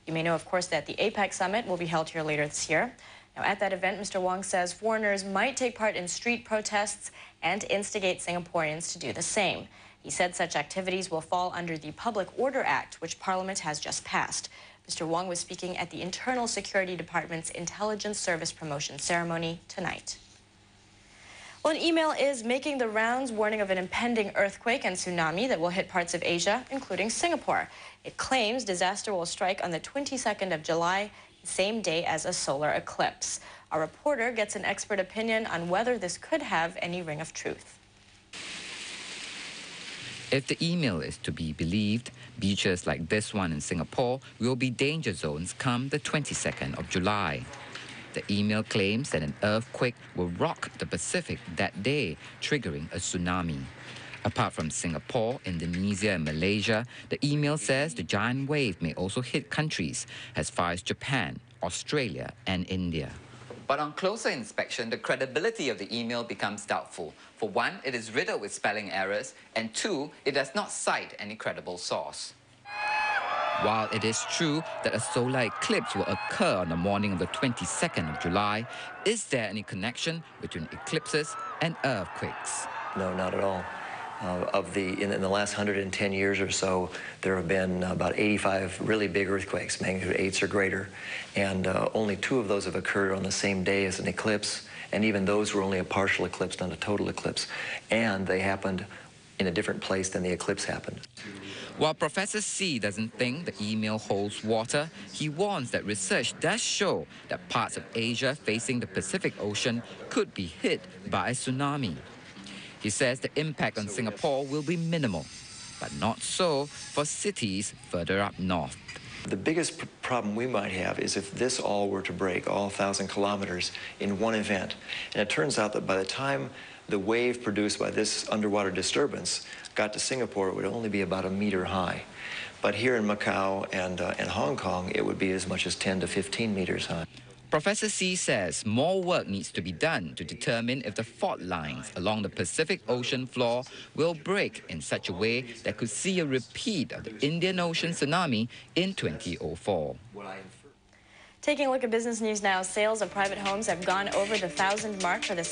You may know, of course, that the APEC summit will be held here later this year. Now, at that event, Mr. Wong says foreigners might take part in street protests and instigate Singaporeans to do the same. He said such activities will fall under the Public Order Act, which Parliament has just passed. Mr. Wong was speaking at the Internal Security Department's Intelligence Service Promotion ceremony tonight. Well, an email is making the rounds warning of an impending earthquake and tsunami that will hit parts of Asia, including Singapore. It claims disaster will strike on the 22nd of July, same day as a solar eclipse. Our reporter gets an expert opinion on whether this could have any ring of truth. If the email is to be believed, beaches like this one in Singapore will be danger zones come the 22nd of July. The email claims that an earthquake will rock the Pacific that day, triggering a tsunami. Apart from Singapore, Indonesia and Malaysia, the email says the giant wave may also hit countries as far as Japan, Australia and India. But on closer inspection, the credibility of the email becomes doubtful. For one, it is riddled with spelling errors, and two, it does not cite any credible source. While it is true that a solar eclipse will occur on the morning of the 22nd of July, is there any connection between eclipses and earthquakes? No, not at all. In the last 110 years or so, there have been about 85 really big earthquakes, magnitude 8s or greater, and only 2 of those have occurred on the same day as an eclipse, and even those were only a partial eclipse, not a total eclipse, and they happened in a different place than the eclipse happened. While Professor C doesn't think the email holds water, he warns that research does show that parts of Asia facing the Pacific Ocean could be hit by a tsunami. He says the impact on Singapore will be minimal, but not so for cities further up north. The biggest problem we might have is if this all were to break, all 1,000 kilometers in one event. And it turns out that by the time the wave produced by this underwater disturbance got to Singapore, it would only be about 1 meter high. But here in Macau and Hong Kong, it would be as much as 10 to 15 meters high. Professor C says more work needs to be done to determine if the fault lines along the Pacific Ocean floor will break in such a way that could see a repeat of the Indian Ocean tsunami in 2004. Taking a look at business news now, sales of private homes have gone over the 1,000 mark for the